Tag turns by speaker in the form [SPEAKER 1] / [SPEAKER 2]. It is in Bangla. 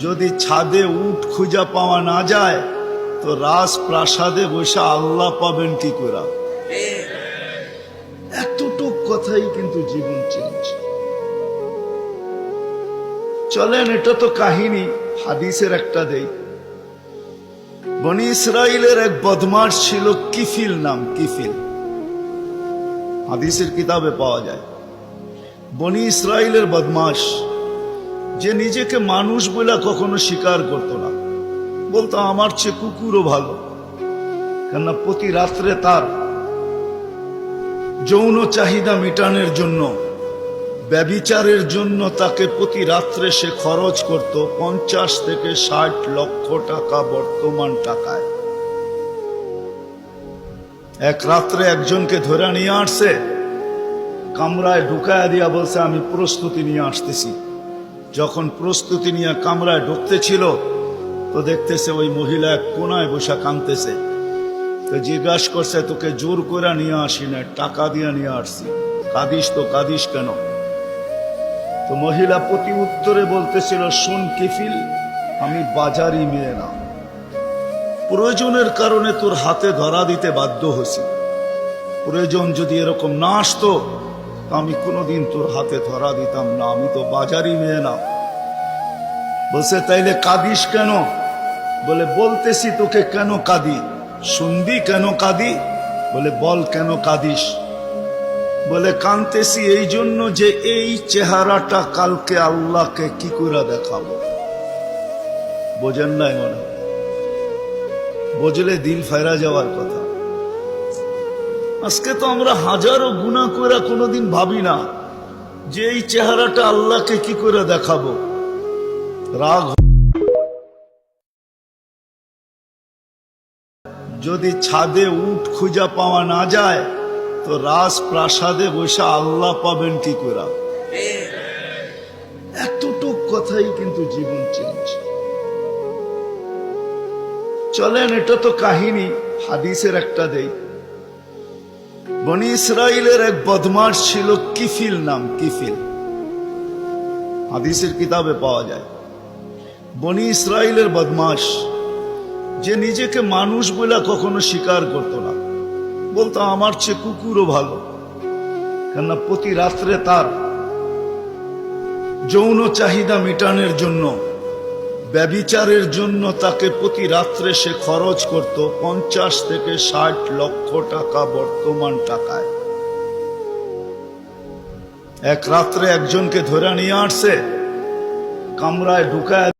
[SPEAKER 1] যদি ছাদে উট খুঁজা পাওয়া না যায় তো রাজপ্রাসাদে বসে আল্লাহ পাবেন কি করে? এতটুক কথাই কিন্তু জীবন চেঞ্জ। চলেন, এটা তো কাহিনী, হাদিসের একটা দেই। বনি ইসরাইলের এক বদমাশ ছিল, কিফিল নাম, কিফিল, হাদিসের কিতাবে পাওয়া যায়। বনি ইসরাইলের বদমাশ, যে নিজেকে মানুষ বলে কখনো স্বীকার করতো না, বলতো আমার চেয়ে কুকুরও ভালো। কেননা প্রতি রাত্রে তার যৌন চাহিদা মেটানোর জন্য, ব্যভিচারের জন্য তাকে প্রতি রাত্রে সে খরচ করত 50 থেকে 60 লক্ষ টাকা বর্তমান টাকায়। এক রাত্রে একজনকে ধরে নিয়ে আসছে, কামরায় ঢুকায়া দিয়া বলছে আমি প্রস্তুতি নিয়ে আসতেছি। যখন প্রস্তুতি নিয়ে কামরায় ঢুকতেছিল তো দেখতেছে ওই মহিলা এক কোনায় বসে কাঁদতেছে। তো জিজ্ঞাসা করছে, তোকে জোর করে নিয়ে আসি না, টাকা দিয়ে নিয়ে আসছি, কাঁদিস তো কাঁদিস কেন? তো মহিলা প্রতি উত্তরে বলতেছিল, শুন কিফিল, আমি বাজারি মেয়ে না, প্রয়োজনের কারণে তোর হাতে ধরা দিতে বাধ্য হয়েছি। প্রয়োজন যদি এরকম না আসতো তো আমি কোনোদিন তোর হাতে ধরা দিতাম না, আমি তো বাজারি মেয়ে না। বলছে তাইলে কাঁদিস কেন? বলে বলতেছি তোকে কেন কাঁদি। শুনবি কেন কাঁদি? বলে বল কেন কাঁদিস? বলে কাঁদতেছি এই জন্য যে এই চেহারাটা কালকে আল্লাহকে কি করে দেখাবো। বোঝেন নাই মনে? বুঝলে দিল ফায়রা যাওয়ার কথা। আজকে তো আমরা হাজারো গুনাহ করে কোনোদিন ভাবি না যে এই চেহারাটা আল্লাহকে কি করে দেখাবো। রাগ যদি ছাদে উট খুঁজা পাওয়া না যায় তো রাজপ্রাসাদে বসে আল্লাহ পাবেন কি করে? এতটুক কথাই কিন্তু জীবন চেঞ্জ। চলেন, এটা তো কাহিনী, হাদিসের একটা দেই। বনি ইসরাইলের এক বদমাশ ছিল, কিফিল নাম, কিফিল, হাদিসের কিতাবে পাওয়া যায়। বনি ইসরাইলের বদমাশ, যে নিজেকে মানুষ বলে কখনো স্বীকার করতো না, বলতো আমার চেয়ে কুকুরও ভালো। কেননা প্রতি রাত্রে তার যৌন চাহিদা মেটানোর জন্য, ব্যভিচারের জন্য তাকে প্রতি রাত্রে সে খরচ করত 50 থেকে 60 লক্ষ টাকা বর্তমান টাকায়। এক রাত্রে একজনকে ধরে নিয়ে আসছে, কামরায় ঢুকায়